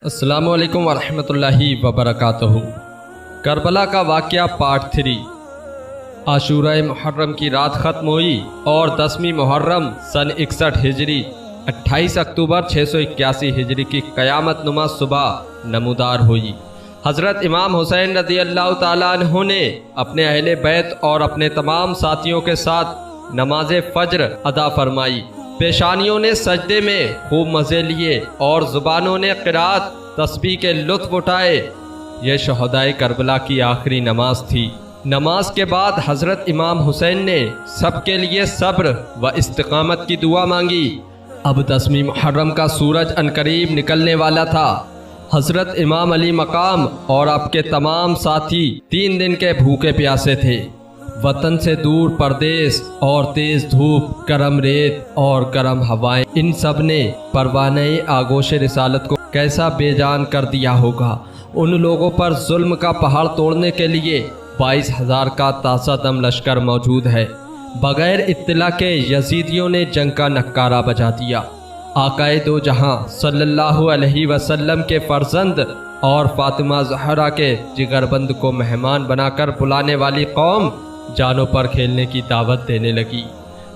السلام علیکم ورحمۃ اللہ وبرکاتہ۔ کربلا کا واقعہ پارٹ 3۔ عاشورہ محرم کی رات ختم ہوئی اور 10ویں محرم سن 61 ہجری 28 اکتوبر 681 ہجری کی قیامت نما صبح نمودار ہوئی۔ حضرت امام حسین رضی اللہ تعالیٰ عنہ نے اپنے اہل بیت اور اپنے تمام ساتھیوں کے ساتھ نماز فجر ادا فرمائی۔ پیشانیوں نے سجدے میں خوب مزے لیے اور زبانوں نے قرات تسبیح کے لطف اٹھائے۔ یہ شہدائے کربلا کی آخری نماز تھی۔ نماز کے بعد حضرت امام حسین نے سب کے لیے صبر و استقامت کی دعا مانگی۔ اب 10ویں محرم کا سورج عنقریب نکلنے والا تھا۔ حضرت امام علی مقام اور آپ کے تمام ساتھی 3 دن کے بھوکے پیاسے تھے۔ وطن سے دور پردیس اور تیز دھوپ، گرم ریت اور گرم ہوائیں، ان سب نے پروانۂ آغوش رسالت کو کیسا بے جان کر دیا ہوگا۔ ان لوگوں پر ظلم کا پہاڑ توڑنے کے لیے 22,000 کا تازہ دم لشکر موجود ہے۔ بغیر اطلاع کے یزیدیوں نے جنگ کا نکارہ بجا دیا۔ آقائے دو جہاں صلی اللہ علیہ وسلم کے فرزند اور فاطمہ زہرا کے جگربند کو مہمان بنا کر بلانے والی قوم جانوں پر کھیلنے کی دعوت دینے لگی۔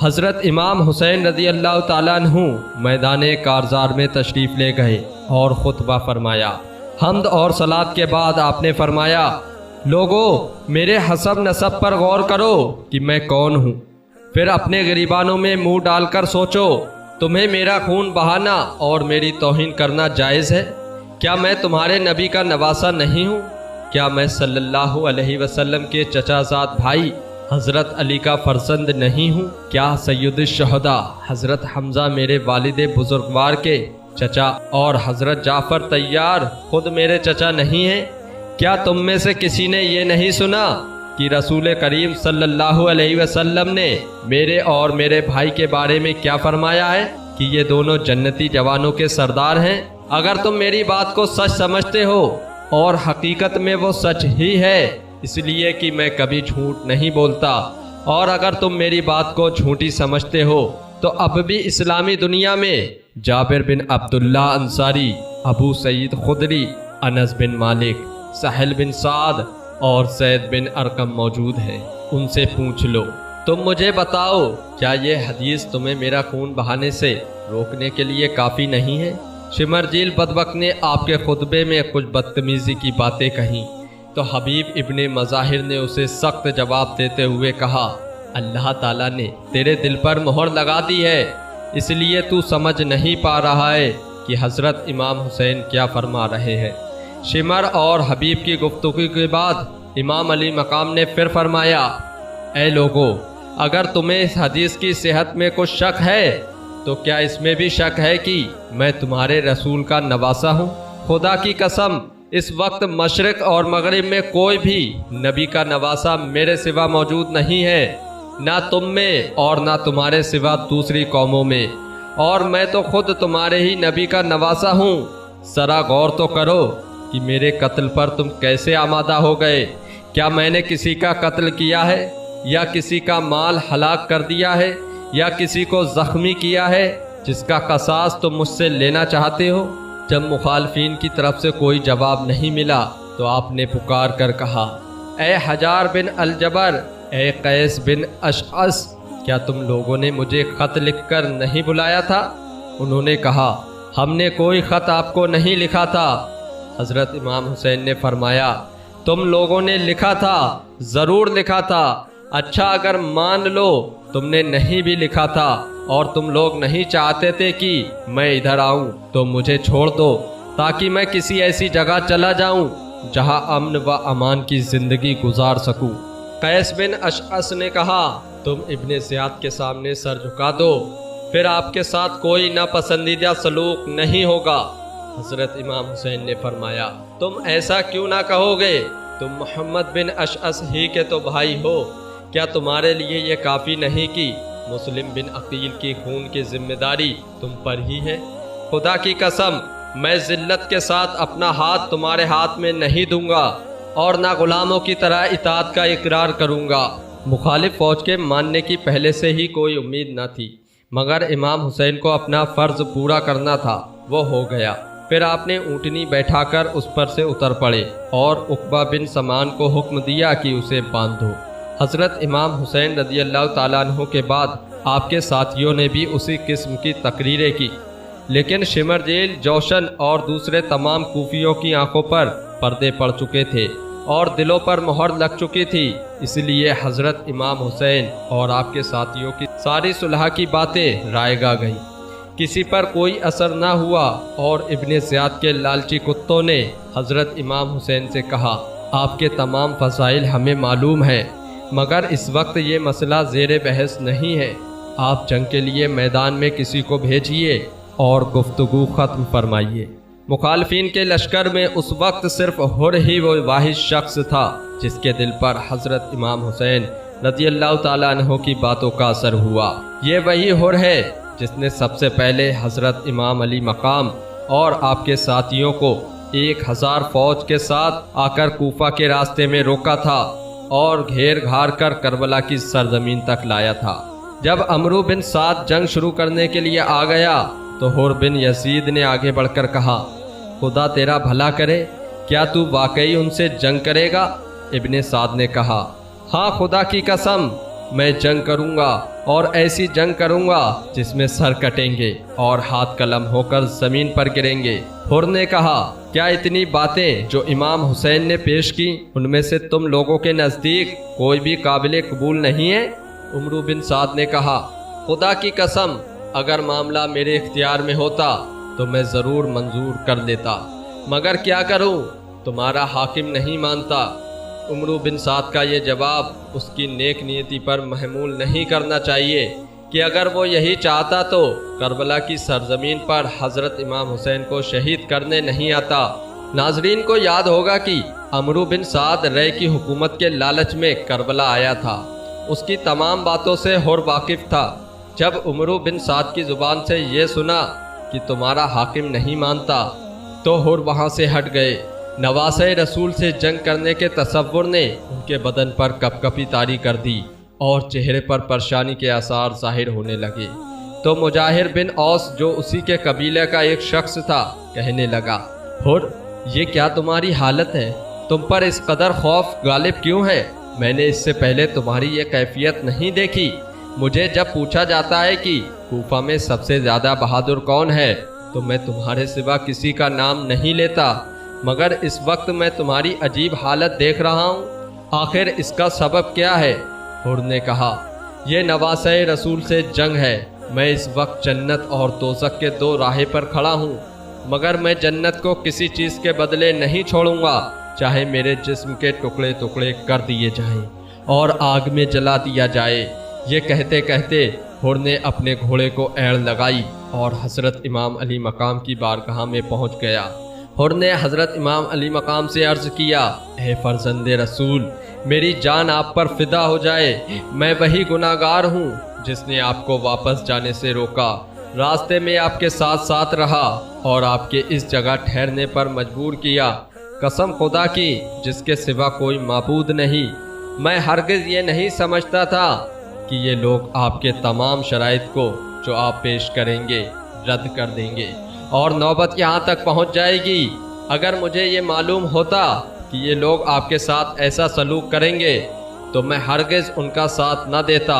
حضرت امام حسین رضی اللہ تعالیٰ عنہ میدان کارزار میں تشریف لے گئے اور خطبہ فرمایا۔ حمد اور صلات کے بعد آپ نے فرمایا، لوگو میرے حسب نسب پر غور کرو کہ میں کون ہوں، پھر اپنے گریبانوں میں منہ ڈال کر سوچو، تمہیں میرا خون بہانا اور میری توہین کرنا جائز ہے؟ کیا میں تمہارے نبی کا نواسہ نہیں ہوں؟ کیا میں صلی اللہ علیہ وسلم کے چچا زاد بھائی حضرت علی کا فرزند نہیں ہوں؟ کیا سید الشہداء حضرت حمزہ میرے والد بزرگوار کے چچا اور حضرت جعفر طیار خود میرے چچا نہیں ہیں؟ کیا تم میں سے کسی نے یہ نہیں سنا کہ رسول کریم صلی اللہ علیہ وسلم نے میرے اور میرے بھائی کے بارے میں کیا فرمایا ہے کہ یہ دونوں جنتی جوانوں کے سردار ہیں؟ اگر تم میری بات کو سچ سمجھتے ہو، اور حقیقت میں وہ سچ ہی ہے، اس لیے کہ میں کبھی جھوٹ نہیں بولتا، اور اگر تم میری بات کو جھوٹی سمجھتے ہو تو اب بھی اسلامی دنیا میں جابر بن عبداللہ انصاری، ابو سعید خدری، انس بن مالک، سہل بن سعد اور زید بن ارقم موجود ہیں، ان سے پوچھ لو۔ تم مجھے بتاؤ، کیا یہ حدیث تمہیں میرا خون بہانے سے روکنے کے لیے کافی نہیں ہے؟ شمرجیل بدبخت نے آپ کے خطبے میں کچھ بدتمیزی کی باتیں کہیں تو حبیب ابن مظاہر نے اسے سخت جواب دیتے ہوئے کہا، اللہ تعالیٰ نے تیرے دل پر مہر لگا دی ہے، اس لیے تو سمجھ نہیں پا رہا ہے کہ حضرت امام حسین کیا فرما رہے ہیں۔ شمر اور حبیب کی گفتگو کے بعد امام علی مقام نے پھر فرمایا، اے لوگو، اگر تمہیں اس حدیث کی صحت میں کچھ شک ہے تو کیا اس میں بھی شک ہے کہ میں تمہارے رسول کا نواسہ ہوں؟ خدا کی قسم، اس وقت مشرق اور مغرب میں کوئی بھی نبی کا نواسہ میرے سوا موجود نہیں ہے، نہ تم میں اور نہ تمہارے سوا دوسری قوموں میں، اور میں تو خود تمہارے ہی نبی کا نواسہ ہوں۔ ذرا غور تو کرو کہ میرے قتل پر تم کیسے آمادہ ہو گئے۔ کیا میں نے کسی کا قتل کیا ہے، یا کسی کا مال ہلاک کر دیا ہے، یا کسی کو زخمی کیا ہے جس کا قصاص تم مجھ سے لینا چاہتے ہو؟ جب مخالفین کی طرف سے کوئی جواب نہیں ملا تو آپ نے پکار کر کہا، اے حجار بن الجبر، اے قیس بن اشعث، کیا تم لوگوں نے مجھے خط لکھ کر نہیں بلایا تھا؟ انہوں نے کہا، ہم نے کوئی خط آپ کو نہیں لکھا تھا۔ حضرت امام حسین نے فرمایا، تم لوگوں نے لکھا تھا، ضرور لکھا تھا۔ اچھا، اگر مان لو تم نے نہیں بھی لکھا تھا اور تم لوگ نہیں چاہتے تھے کہ میں ادھر آؤں تو مجھے چھوڑ دو، تاکہ میں کسی ایسی جگہ چلا جاؤں جہاں امن و امان کی زندگی گزار سکوں۔ قیس بن اشعث نے کہا، تم ابن زیاد کے سامنے سر جھکا دو، پھر آپ کے ساتھ کوئی ناپسندیدہ سلوک نہیں ہوگا۔ حضرت امام حسین نے فرمایا، تم ایسا کیوں نہ کہو گے؟ تم محمد بن اشعث ہی کے تو بھائی ہو، کیا تمہارے لیے یہ کافی نہیں کہ مسلم بن عقیل کی خون کی ذمہ داری تم پر ہی ہے؟ خدا کی قسم، میں ذلت کے ساتھ اپنا ہاتھ تمہارے ہاتھ میں نہیں دوں گا اور نہ غلاموں کی طرح اطاعت کا اقرار کروں گا۔ مخالف فوج کے ماننے کی پہلے سے ہی کوئی امید نہ تھی، مگر امام حسین کو اپنا فرض پورا کرنا تھا، وہ ہو گیا۔ پھر آپ نے اونٹنی بیٹھا کر اس پر سے اتر پڑے اور عقبہ بن سمان کو حکم دیا کہ اسے باندھ دو۔ حضرت امام حسین رضی اللہ تعالیٰ عنہ کے بعد آپ کے ساتھیوں نے بھی اسی قسم کی تقریریں کی، لیکن شمرجیل، جوشن اور دوسرے تمام کوفیوں کی آنکھوں پر پردے پڑ چکے تھے اور دلوں پر مہر لگ چکی تھی، اس لیے حضرت امام حسین اور آپ کے ساتھیوں کی ساری صلح کی باتیں رائے گاہ گئیں، کسی پر کوئی اثر نہ ہوا اور ابن زیاد کے لالچی کتوں نے حضرت امام حسین سے کہا، آپ کے تمام فضائل ہمیں معلوم ہیں، مگر اس وقت یہ مسئلہ زیر بحث نہیں ہے، آپ جنگ کے لیے میدان میں کسی کو بھیجیے اور گفتگو ختم فرمائیے۔ مخالفین کے لشکر میں اس وقت صرف حر ہی وہ واحد شخص تھا جس کے دل پر حضرت امام حسین رضی اللہ تعالیٰ عنہ کی باتوں کا اثر ہوا۔ یہ وہی حر ہے جس نے سب سے پہلے حضرت امام علی مقام اور آپ کے ساتھیوں کو 1000 فوج کے ساتھ آ کر کوفہ کے راستے میں روکا تھا اور گھیر گھار کر کربلا کی سرزمین تک لایا تھا۔ جب عمرو بن سعد جنگ شروع کرنے کے لیے آ گیا تو حر بن یزید نے آگے بڑھ کر کہا، خدا تیرا بھلا کرے، کیا تو واقعی ان سے جنگ کرے گا؟ ابن سعد نے کہا، ہاں خدا کی قسم، میں جنگ کروں گا اور ایسی جنگ کروں گا جس میں سر کٹیں گے اور ہاتھ قلم ہو کر زمین پر گریں گے۔ حر نے کہا، کیا اتنی باتیں جو امام حسین نے پیش کی ان میں سے تم لوگوں کے نزدیک کوئی بھی قابل قبول نہیں ہے؟ عمرو بن سعد نے کہا، خدا کی قسم، اگر معاملہ میرے اختیار میں ہوتا تو میں ضرور منظور کر لیتا، مگر کیا کروں، تمہارا حاکم نہیں مانتا۔ عمرو بن سعد کا یہ جواب اس کی نیک نیتی پر محمول نہیں کرنا چاہیے کہ اگر وہ یہی چاہتا تو کربلا کی سرزمین پر حضرت امام حسین کو شہید کرنے نہیں آتا۔ ناظرین کو یاد ہوگا کہ عمرو بن سعد رے کی حکومت کے لالچ میں کربلا آیا تھا، اس کی تمام باتوں سے حر واقف تھا۔ جب عمرو بن سعد کی زبان سے یہ سنا کہ تمہارا حاکم نہیں مانتا تو حر وہاں سے ہٹ گئے۔ نواسہ رسول سے جنگ کرنے کے تصور نے ان کے بدن پر کپ کپی طاری کر دی اور چہرے پر پریشانی کے آثار ظاہر ہونے لگے۔ تو مجاہر بن اوس جو اسی کے قبیلے کا ایک شخص تھا کہنے لگا، حر، یہ کیا تمہاری حالت ہے؟ تم پر اس قدر خوف غالب کیوں ہے؟ میں نے اس سے پہلے تمہاری یہ کیفیت نہیں دیکھی۔ مجھے جب پوچھا جاتا ہے کہ کوفہ میں سب سے زیادہ بہادر کون ہے تو میں تمہارے سوا کسی کا نام نہیں لیتا، مگر اس وقت میں تمہاری عجیب حالت دیکھ رہا ہوں، آخر اس کا سبب کیا ہے؟ حر نے کہا، یہ نواسہ رسول سے جنگ ہے۔ میں اس وقت جنت اور دوزخ کے دو راہیں پر کھڑا ہوں، مگر میں جنت کو کسی چیز کے بدلے نہیں چھوڑوں گا، چاہے میرے جسم کے ٹکڑے ٹکڑے کر دیے جائیں اور آگ میں جلا دیا جائے۔ یہ کہتے کہتے حر نے اپنے گھوڑے کو ایڑ لگائی اور حضرت امام علی مقام کی بارگاہ میں پہنچ گیا۔ حر نے حضرت امام علی مقام سے عرض کیا، اے فرزند رسول، میری جان آپ پر فدا ہو جائے، میں وہی گناہگار ہوں جس نے آپ کو واپس جانے سے روکا، راستے میں آپ کے ساتھ ساتھ رہا اور آپ کے اس جگہ ٹھہرنے پر مجبور کیا۔ قسم خدا کی جس کے سوا کوئی معبود نہیں، میں ہرگز یہ نہیں سمجھتا تھا کہ یہ لوگ آپ کے تمام شرائط کو جو آپ پیش کریں گے رد کر دیں گے اور نوبت یہاں تک پہنچ جائے گی۔ اگر مجھے یہ معلوم ہوتا کہ یہ لوگ آپ کے ساتھ ایسا سلوک کریں گے تو میں ہرگز ان کا ساتھ نہ دیتا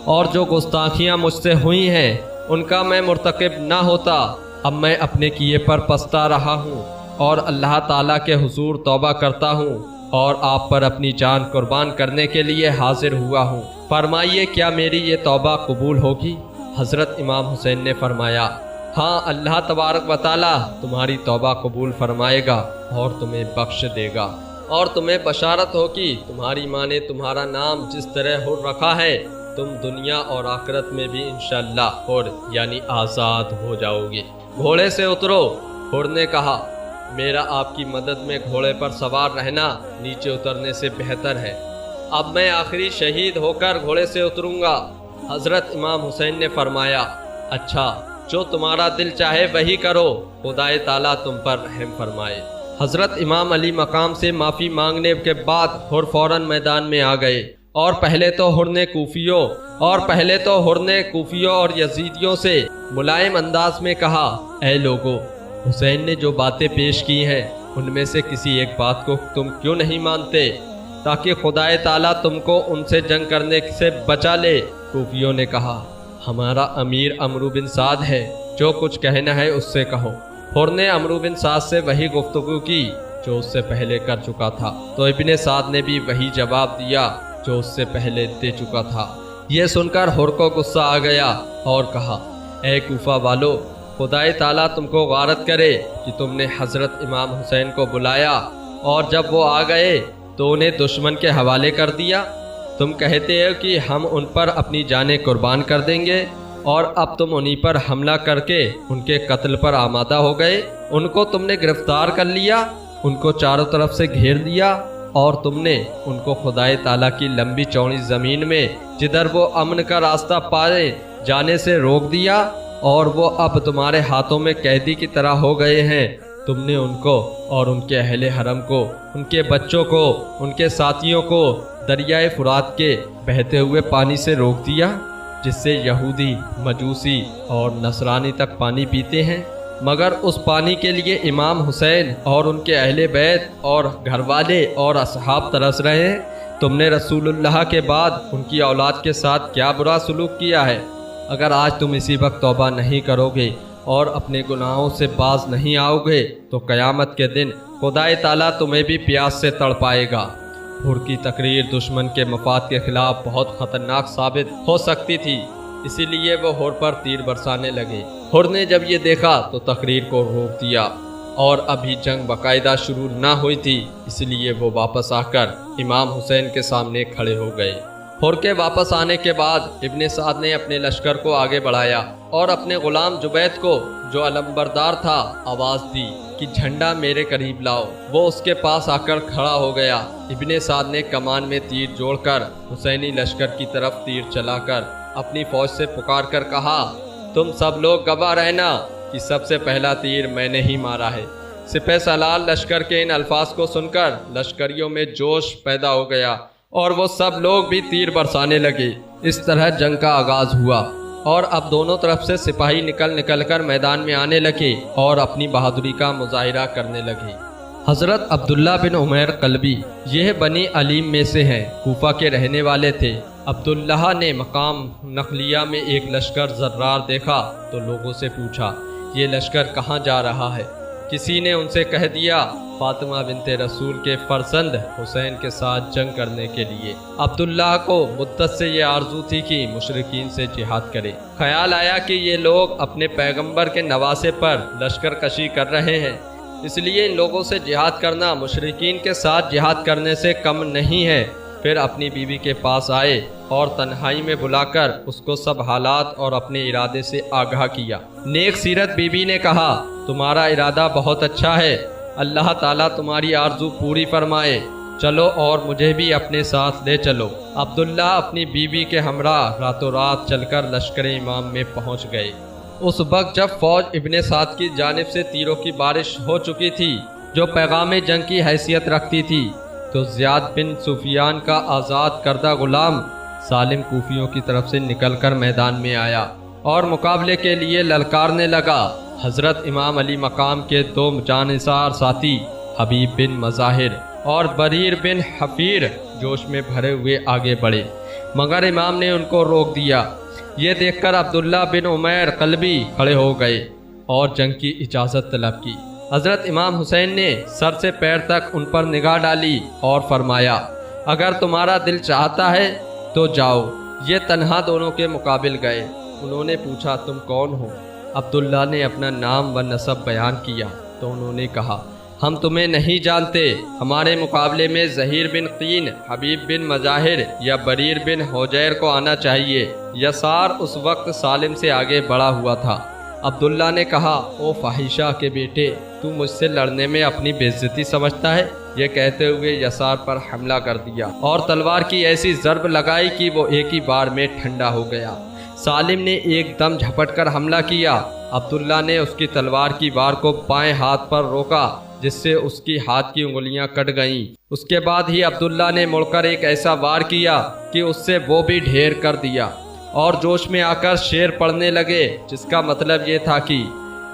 اور جو گستاخیاں مجھ سے ہوئی ہیں ان کا میں مرتکب نہ ہوتا۔ اب میں اپنے کیے پر پچھتا رہا ہوں اور اللہ تعالیٰ کے حضور توبہ کرتا ہوں اور آپ پر اپنی جان قربان کرنے کے لیے حاضر ہوا ہوں، فرمائیے کیا میری یہ توبہ قبول ہوگی؟ حضرت امام حسین نے فرمایا، ہاں، اللہ تبارک و تعالیٰ تمہاری توبہ قبول فرمائے گا اور تمہیں بخش دے گا، اور تمہیں بشارت ہو کہ تمہاری ماں نے تمہارا نام جس طرح حر رکھا ہے تم دنیا اور آخرت میں بھی انشاءاللہ حر یعنی آزاد ہو جاؤ گے۔ گھوڑے سے اترو، حر نے کہا، میرا آپ کی مدد میں گھوڑے پر سوار رہنا نیچے اترنے سے بہتر ہے، اب میں آخری شہید ہو کر گھوڑے سے اتروں گا۔ حضرت امام حسین نے فرمایا، اچھا، جو تمہارا دل چاہے وہی کرو، خدائے تعالیٰ تم پر رحم فرمائے۔ حضرت امام علی مقام سے معافی مانگنے کے بعد حر فوراً میدان میں آ گئے اور پہلے تو حر نے کوفیوں اور یزیدیوں سے ملائم انداز میں کہا، اے لوگو، حسین نے جو باتیں پیش کی ہیں ان میں سے کسی ایک بات کو تم کیوں نہیں مانتے تاکہ خدائے تعالیٰ تم کو ان سے جنگ کرنے سے بچا لے؟ کوفیوں نے کہا ہمارا امیر عمرو بن سعد ہے، جو کچھ کہنا ہے اس سے کہو۔ حر نے عمرو بن سعد سے وہی گفتگو کی جو اس سے پہلے کر چکا تھا، تو ابن سعد نے بھی وہی جواب دیا جو اس سے پہلے دے چکا تھا۔ یہ سن کر حر کو غصہ آ گیا اور کہا اے کوفہ والو، خدائے تعالیٰ تم کو غارت کرے کہ تم نے حضرت امام حسین کو بلایا اور جب وہ آ گئے تو انہیں دشمن کے حوالے کر دیا۔ تم کہتے ہو کہ ہم ان پر اپنی جانیں قربان کر دیں گے، اور اب تم انہی پر حملہ کر کے ان کے قتل پر آمادہ ہو گئے۔ ان کو تم نے گرفتار کر لیا، ان کو چاروں طرف سے گھیر دیا، اور تم نے ان کو خدائے تعالیٰ کی لمبی چوڑی زمین میں جدھر وہ امن کا راستہ پائے جانے سے روک دیا، اور وہ اب تمہارے ہاتھوں میں قیدی کی طرح ہو گئے ہیں۔ تم نے ان کو اور ان کے اہل حرم کو، ان کے بچوں کو، ان کے ساتھیوں کو دریائے فرات کے بہتے ہوئے پانی سے روک دیا، جس سے یہودی، مجوسی اور نصرانی تک پانی پیتے ہیں، مگر اس پانی کے لیے امام حسین اور ان کے اہل بیت اور گھر والے اور اصحاب ترس رہے ہیں۔ تم نے رسول اللہ کے بعد ان کی اولاد کے ساتھ کیا برا سلوک کیا ہے؟ اگر آج تم اسی وقت توبہ نہیں کرو گے اور اپنے گناہوں سے باز نہیں آؤ گے تو قیامت کے دن خدائے تعالیٰ تمہیں بھی پیاس سے تڑپائے گا۔ حر کی تقریر دشمن کے مفاد کے خلاف بہت خطرناک ثابت ہو سکتی تھی، اسی لیے وہ حر پر تیر برسانے لگے۔ حر نے جب یہ دیکھا تو تقریر کو روک دیا، اور ابھی جنگ باقاعدہ شروع نہ ہوئی تھی، اس لیے وہ واپس آ کر امام حسین کے سامنے کھڑے ہو گئے۔ حر کے واپس آنے کے بعد ابن سعد نے اپنے لشکر کو آگے بڑھایا اور اپنے غلام جبید کو، جو علمبردار تھا، آواز دی کہ جھنڈا میرے قریب لاؤ۔ وہ اس کے پاس آ کر کھڑا ہو گیا۔ ابن سعد نے کمان میں تیر جوڑ کر حسینی لشکر کی طرف تیر چلا کر اپنی فوج سے پکار کر کہا تم سب لوگ گواہ رہنا کہ سب سے پہلا تیر میں نے ہی مارا ہے۔ سپہ سالار لشکر کے ان الفاظ کو سن کر لشکریوں میں جوش پیدا ہو گیا اور وہ سب لوگ بھی تیر برسانے لگے۔ اس طرح جنگ کا آغاز ہوا اور اب دونوں طرف سے سپاہی نکل کر میدان میں آنے لگے اور اپنی بہادری کا مظاہرہ کرنے لگے۔ حضرت عبداللہ بن عمیر قلبی یہ بنی علیم میں سے ہیں، کوفہ کے رہنے والے تھے۔ عبداللہ نے مقام نخلیہ میں ایک لشکر زرار دیکھا تو لوگوں سے پوچھا یہ لشکر کہاں جا رہا ہے؟ کسی نے ان سے کہہ دیا فاطمہ بنت رسول کے فرزند حسین کے ساتھ جنگ کرنے کے لیے۔ عبداللہ کو مدت سے یہ آرزو تھی کہ مشرکین سے جہاد کرے۔ خیال آیا کہ یہ لوگ اپنے پیغمبر کے نواسے پر لشکر کشی کر رہے ہیں، اس لیے ان لوگوں سے جہاد کرنا مشرکین کے ساتھ جہاد کرنے سے کم نہیں ہے۔ پھر اپنی بیوی کے پاس آئے اور تنہائی میں بلا کر اس کو سب حالات اور اپنے ارادے سے آگاہ کیا۔ نیک سیرت بیوی نے کہا تمہارا ارادہ بہت اچھا ہے، اللہ تعالیٰ تمہاری آرزو پوری فرمائے، چلو اور مجھے بھی اپنے ساتھ لے چلو۔ عبداللہ اپنی بیوی کے ہمراہ راتوں رات چل کر لشکر امام میں پہنچ گئے۔ اس وقت جب فوج ابن سعد کی جانب سے تیروں کی بارش ہو چکی تھی جو پیغام جنگ کی حیثیت رکھتی تھی، تو زیاد بن سفیان کا آزاد کردہ غلام سالم کوفیوں کی طرف سے نکل کر میدان میں آیا اور مقابلے کے لیے للکارنے لگا۔ حضرت امام علی مقام کے دو جانثار ساتھی حبیب بن مظاہر اور بریر بن حفیر جوش میں بھرے ہوئے آگے بڑھے، مگر امام نے ان کو روک دیا۔ یہ دیکھ کر عبداللہ بن عمیر قلبی کھڑے ہو گئے اور جنگ کی اجازت طلب کی۔ حضرت امام حسین نے سر سے پیر تک ان پر نگاہ ڈالی اور فرمایا اگر تمہارا دل چاہتا ہے تو جاؤ۔ یہ تنہا دونوں کے مقابل گئے۔ انہوں نے پوچھا تم کون ہو؟ عبداللہ نے اپنا نام و نسب بیان کیا تو انہوں نے کہا ہم تمہیں نہیں جانتے، ہمارے مقابلے میں زہیر بن قین، حبیب بن مظاہر یا بریر بن حجیر کو آنا چاہیے۔ یسار اس وقت سالم سے آگے بڑھا ہوا تھا۔ عبداللہ نے کہا او فاحشہ کے بیٹے، تو مجھ سے لڑنے میں اپنی بے عزتی سمجھتا ہے؟ یہ کہتے ہوئے یسار پر حملہ کر دیا اور تلوار کی ایسی ضرب لگائی کہ وہ ایک ہی بار میں ٹھنڈا ہو گیا۔ سالم نے ایک دم جھپٹ کر حملہ کیا۔ عبداللہ نے اس کی تلوار کی وار کو بائیں ہاتھ پر روکا جس سے اس کی ہاتھ کی انگلیاں کٹ گئیں۔ اس کے بعد ہی عبداللہ نے مڑ کر ایک ایسا وار کیا کہ اس سے وہ بھی ڈھیر کر دیا اور جوش میں آ کر شعر پڑھنے لگے، جس کا مطلب یہ تھا کہ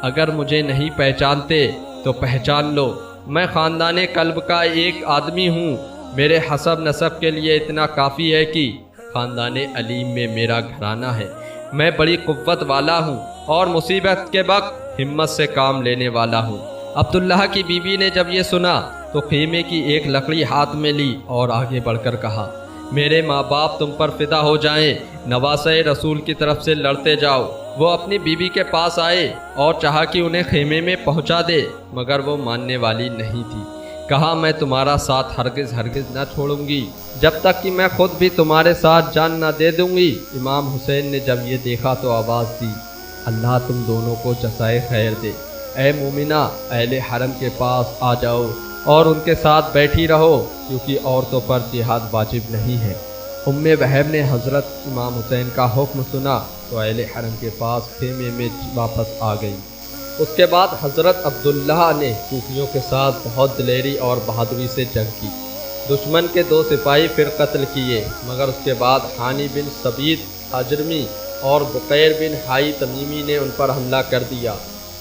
اگر مجھے نہیں پہچانتے تو پہچان لو، میں خاندان کلب کا ایک آدمی ہوں۔ میرے حسب نسب کے لیے اتنا کافی ہے کہ خاندان علیم میں میرا گھرانہ ہے۔ میں بڑی قوت والا ہوں اور مصیبت کے وقت ہمت سے کام لینے والا ہوں۔ عبداللہ کی بیوی نے جب یہ سنا تو خیمے کی ایک لکڑی ہاتھ میں لی اور آگے بڑھ کر کہا، میرے ماں باپ تم پر فدا ہو جائیں، نواسۂ رسول کی طرف سے لڑتے جاؤ۔ وہ اپنی بیوی کے پاس آئے اور چاہا کہ انہیں خیمے میں پہنچا دے، مگر وہ ماننے والی نہیں تھی۔ کہا، میں تمہارا ساتھ ہرگز نہ چھوڑوں گی جب تک کہ میں خود بھی تمہارے ساتھ جان نہ دے دوں گی۔ امام حسین نے جب یہ دیکھا تو آواز دی، اللہ تم دونوں کو جزائے خیر دے۔ اے مومنہ، اہل حرم کے پاس آ جاؤ اور ان کے ساتھ بیٹھی رہو، کیونکہ عورتوں پر جہاد واجب نہیں ہے۔ ام وہب نے حضرت امام حسین کا حکم سنا تو اہل حرم کے پاس خیمے میں واپس آ گئی۔ اس کے بعد حضرت عبداللہ نے کوفیوں کے ساتھ بہت دلیری اور بہادری سے جنگ کی۔ دشمن کے 2 سپاہی پھر قتل کیے، مگر اس کے بعد حانی بن ثبیت اجرمی اور بقیر بن حائی تمیمی نے ان پر حملہ کر دیا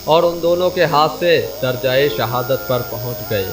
اور ان دونوں کے ہاتھ سے درجۂ شہادت پر پہنچ گئے۔